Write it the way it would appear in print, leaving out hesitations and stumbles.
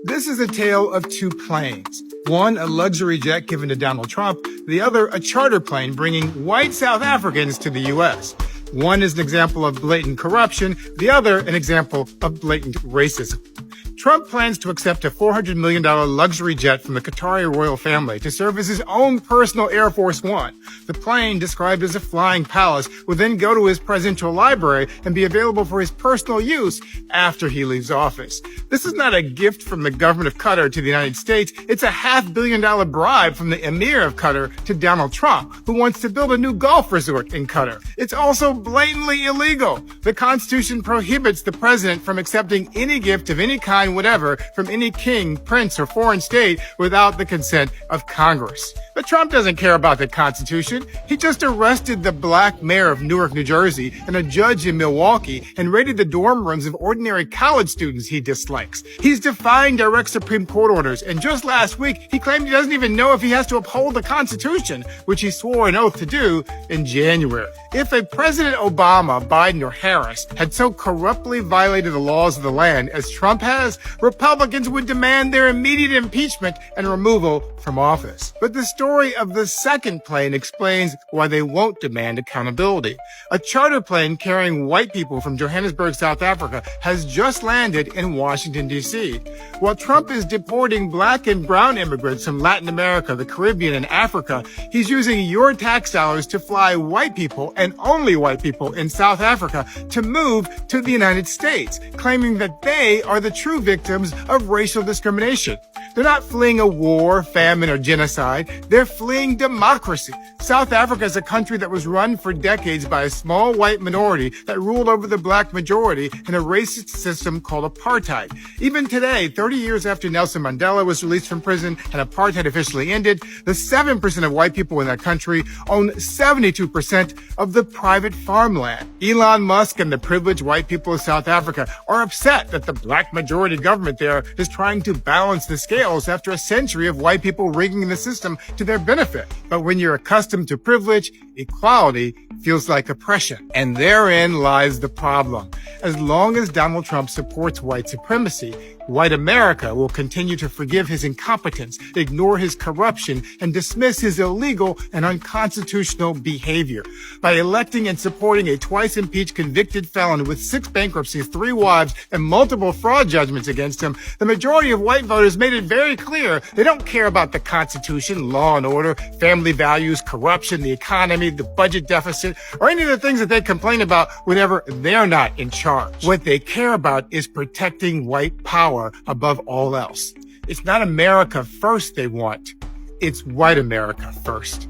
This is a tale of two planes. One, a luxury jet given to Donald Trump. The other, a charter plane bringing white South Africans to the U.S. One is an example of blatant corruption. The other, an example of blatant racism. Trump plans to accept a $400 million luxury jet from the Qatari royal family to serve as his own personal Air Force One. The plane, described as a flying palace, will then go to his presidential library and be available for his personal use after he leaves office. This is not a gift from the government of Qatar to the United States. It's a $500 million bribe from the Emir of Qatar to Donald Trump, who wants to build a new golf resort in Qatar. It's also blatantly illegal. The Constitution prohibits the president from accepting any gift of any kind whatever from any king, prince, or foreign state without the consent of Congress. But Trump doesn't care about the Constitution. He just arrested the black mayor of Newark, New Jersey, and a judge in Milwaukee, and raided the dorm rooms of ordinary college students he dislikes. He's defying direct Supreme Court orders, and just last week, he claimed he doesn't even know if he has to uphold the Constitution, which he swore an oath to do in January. If a President Obama, Biden, or Harris had so corruptly violated the laws of the land as Trump has, Republicans would demand their immediate impeachment and removal from office. But the story of the second plane explains why they won't demand accountability. A charter plane carrying white people from Johannesburg, South Africa, has just landed in Washington, D.C. While Trump is deporting black and brown immigrants from Latin America, the Caribbean, and Africa, he's using your tax dollars to fly white people, and only white people, in South Africa to move to the United States, claiming that they are the true victims of racial discrimination. They're not fleeing a war, famine, or genocide. They're fleeing democracy. South Africa is a country that was run for decades by a small white minority that ruled over the black majority in a racist system called apartheid. Even today, 30 years after Nelson Mandela was released from prison and apartheid officially ended, the 7% of white people in that country own 72% of the private farmland. Elon Musk and the privileged white people of South Africa are upset that the black majority government there is trying to balance the scales after a century of white people rigging the system to their benefit. But when you're accustomed to privilege, equality feels like oppression. And therein lies the problem. As long as Donald Trump supports white supremacy, white America will continue to forgive his incompetence, ignore his corruption, and dismiss his illegal and unconstitutional behavior. By electing and supporting a twice-impeached convicted felon with 6 bankruptcies, 3 wives, and multiple fraud judgments against him, the majority of white voters made it very clear they don't care about the Constitution, law and order, family values, corruption, the economy, the budget deficit, or any of the things that they complain about whenever they're not in charge. What they care about is protecting white power above all else. It's not America first they want. It's white America first.